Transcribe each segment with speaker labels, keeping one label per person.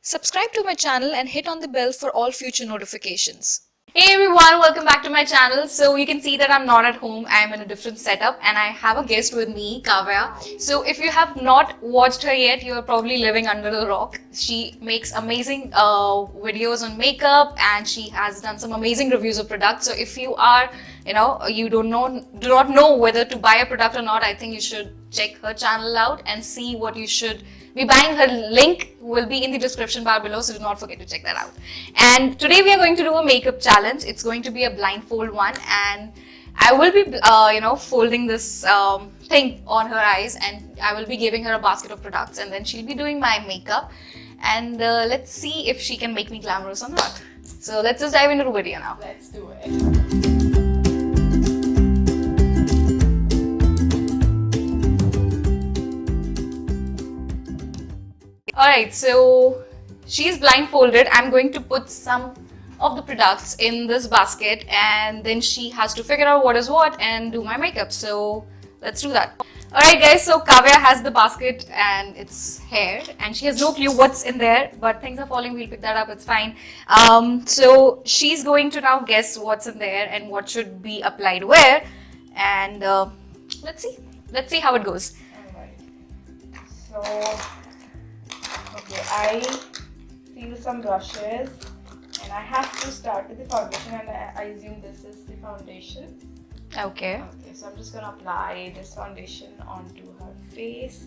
Speaker 1: Subscribe to my channel and hit on the bell for all future notifications.
Speaker 2: Hey everyone, welcome back to my channel. So you can see that I'm not at home, I'm in a different setup and I have a guest with me, Kavya. So if you have not watched her yet, you are probably living under a rock. She makes amazing videos on makeup and she has done some amazing reviews of products. So if you are, you do not know whether to buy a product or not, I think you should check her channel out and see what you should be buying. Her link will be in the description bar below, so do not forget to check that out. And today we are going to do a makeup challenge. It's going to be a blindfold one, and I will be folding this thing on her eyes, and I will be giving her a basket of products, and then she'll be doing my makeup, and let's see if she can make me glamorous or not. So let's just dive into the video now.
Speaker 3: Let's do it.
Speaker 2: Alright, so she's blindfolded. I'm going to put some of the products in this basket and then she has to figure out what is what and do my makeup. So let's do that. Alright guys, so Kavya has the basket and it's hair and she has no clue what's in there, but things are falling, we'll pick that up, it's fine. So she's going to now guess what's in there and what should be applied where, and let's see how it goes.
Speaker 3: Alright. So I feel some brushes and I have to start with the foundation, and I assume this is the foundation.
Speaker 2: Okay.
Speaker 3: Okay, so I'm just gonna apply this foundation onto her face.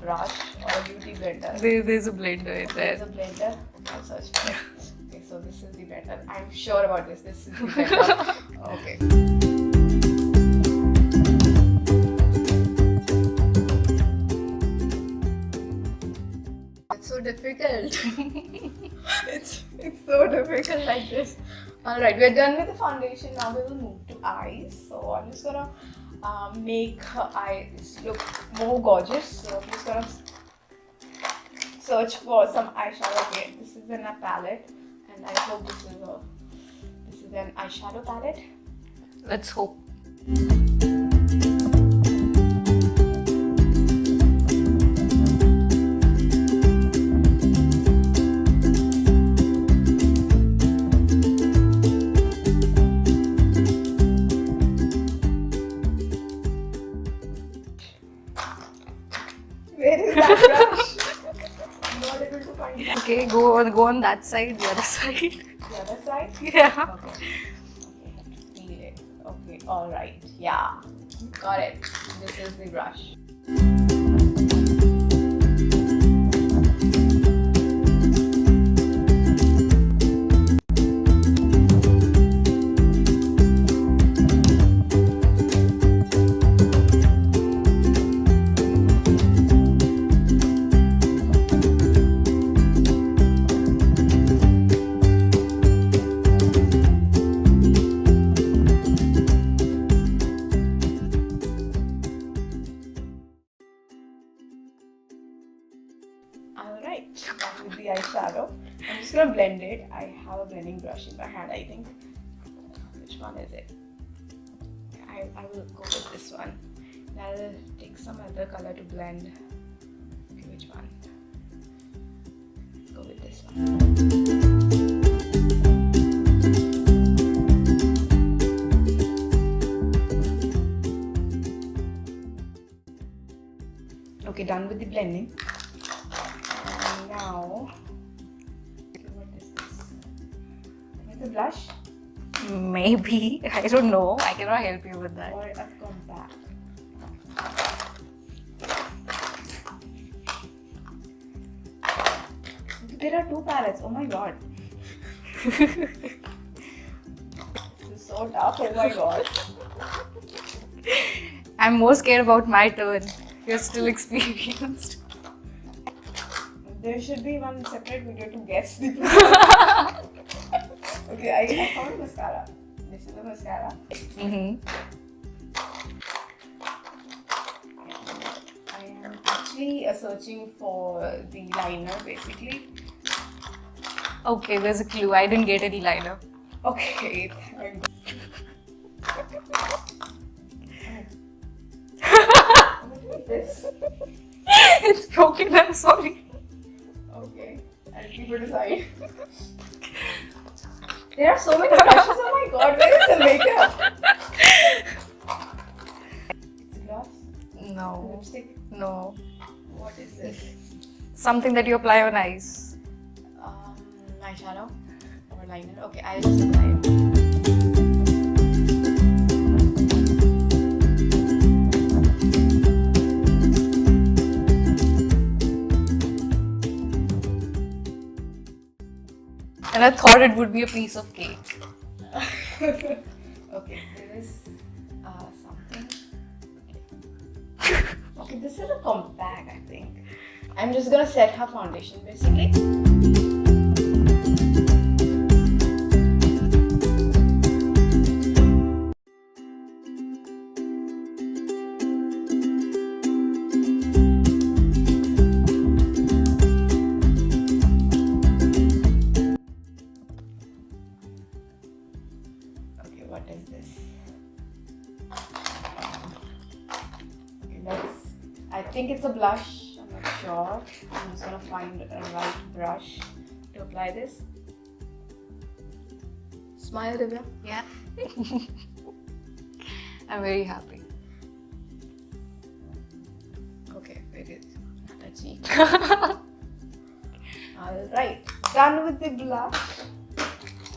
Speaker 3: Brush or beauty blender.
Speaker 2: There's a blender in there.
Speaker 3: There's a blender. I'll search for it. Okay, so this is the blender. I'm sure about this. This is the blender. Okay. It's so difficult. it's so difficult like this. Alright, we're done with the foundation. Now we will move to eyes. So I'm just gonna make her eyes look more gorgeous. So I'm just gonna search for some eyeshadow. Okay, this is in a palette, and I hope this is an eyeshadow palette.
Speaker 2: Let's hope.
Speaker 3: Where is that brush? I'm not able to find it.
Speaker 2: Okay, go on that side, the other side.
Speaker 3: The other side?
Speaker 2: Yeah.
Speaker 3: Okay. Feel it. Okay, alright. Yeah. Got it. This is the brush. Alright, back with the eyeshadow. I'm just gonna blend it. I have a blending brush in my hand, I think. Which one is it? I will go with this one. And I'll take some other color to blend. Okay, which one? Let's go with this one. Okay, done with the blending. And now, okay, what is this? Is it a blush?
Speaker 2: Maybe. I don't know. I cannot help you with that.
Speaker 3: Or a compact? There are two palettes. Oh my god. This is so tough. Oh my god.
Speaker 2: I'm more scared about my turn. You're still experienced.
Speaker 3: There should be one separate video to guess the Okay, I found mascara. This is the mascara.
Speaker 2: Mm-hmm.
Speaker 3: I am actually actually searching for the liner basically.
Speaker 2: Okay, there's a clue. I didn't get any liner.
Speaker 3: Okay, thanks. This.
Speaker 2: It's broken, I'm sorry.
Speaker 3: Okay, I'll keep it aside. There are so many brushes, oh my god, where is the makeup? It's gloss?
Speaker 2: No.
Speaker 3: Lipstick?
Speaker 2: No.
Speaker 3: What is this?
Speaker 2: Something that you apply on eyes.
Speaker 3: Eyeshadow? Or liner? Okay, I'll just apply it.
Speaker 2: And I thought it would be a piece of cake.
Speaker 3: Okay, there is something. Okay, this is a compact, I think. I'm just gonna set her foundation basically. What is this? Okay, I think it's a blush. I'm not sure. I'm just gonna find a right brush to apply this. Smile, Divya.
Speaker 2: Yeah. I'm very happy.
Speaker 3: Okay, it is touchy. Alright, done with the blush.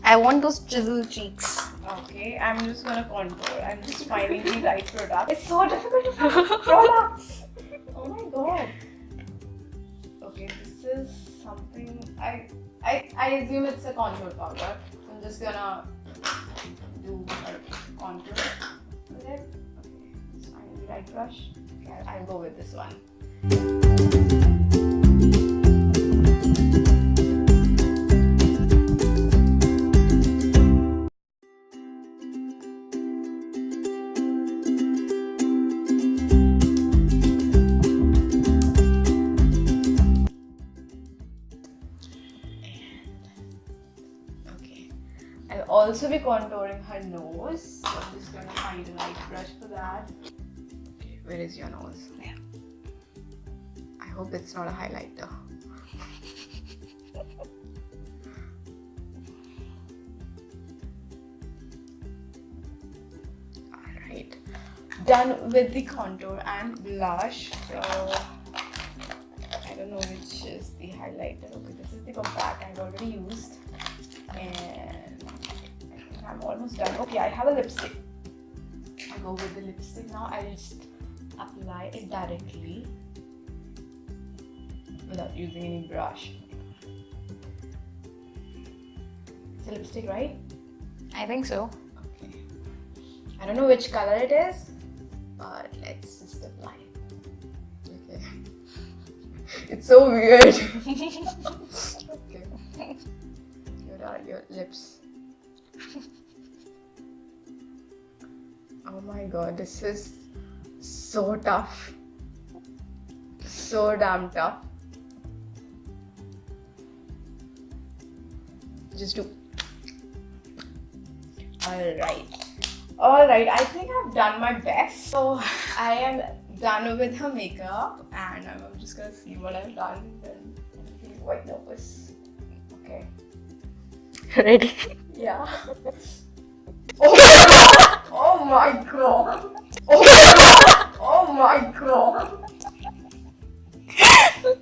Speaker 2: I want those chiseled cheeks.
Speaker 3: Okay, I'm just gonna contour. I'm just finding the right product. It's so difficult to find products. Oh my god. Okay, this is something I assume it's a contour powder. I'm just gonna do a contour with it. Okay, just find the right brush. Okay, I'll go with this one. I'll also be contouring her nose. So I'm just gonna find a right brush for that. Okay, where is your nose?
Speaker 2: Yeah.
Speaker 3: I hope it's not a highlighter. Alright. Done with the contour and blush. So I don't know which is the highlighter. Okay, this is the compact I've already used. And I think I'm almost done. Okay, I have a lipstick. I'll go with the lipstick now. I'll just apply it directly without using any brush. It's a lipstick, right?
Speaker 2: I think so.
Speaker 3: Okay. I don't know which color it is, but let's just apply it. Okay. It's so weird. Okay. Here are your lips. Oh my god, this is so tough. So damn tough. Just do. Alright, I think I've done my best. So I am done with her makeup and I'm just gonna see what I've done. And I'm feeling quite nervous. Okay.
Speaker 2: Ready?
Speaker 3: Yeah. Oh my god! Oh my god! Oh my god!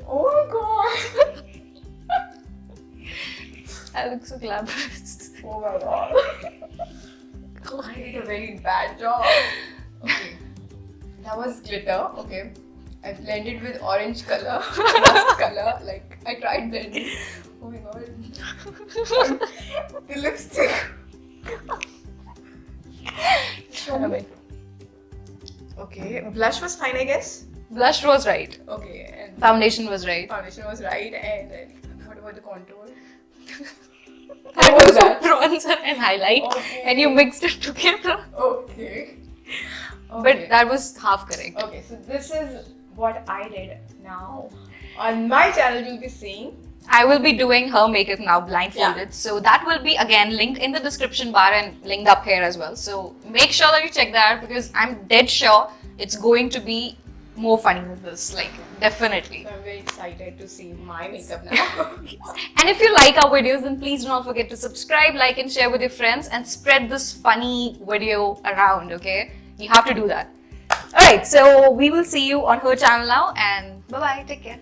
Speaker 3: Oh my god!
Speaker 2: I look so glamorous.
Speaker 3: Oh my god! I did a very bad job. Okay, that was glitter. Okay, I blended with orange color, rust color. Like I tried blending. Oh my god! The lipstick. Show me. Okay, blush was fine, I guess.
Speaker 2: Blush was right.
Speaker 3: Okay, and
Speaker 2: Foundation was right.
Speaker 3: foundation was right. And what about the contour?
Speaker 2: That was bronzer and highlight,
Speaker 3: Okay.
Speaker 2: and you mixed it together.
Speaker 3: Okay.
Speaker 2: But that was half correct.
Speaker 3: Okay, so this is what I did now. On my channel, you'll be seeing.
Speaker 2: I will be doing her makeup now blindfolded.
Speaker 3: Yeah.
Speaker 2: So that will be again linked in the description bar and linked up here as well. So make sure that you check that out because I'm dead sure it's going to be more funny than this. Like, definitely.
Speaker 3: So I'm very excited to see my makeup now.
Speaker 2: And if you like our videos, then please do not forget to subscribe, like and share with your friends and spread this funny video around, okay? You have to do that. Alright, so we will see you on her channel now and bye-bye, take care.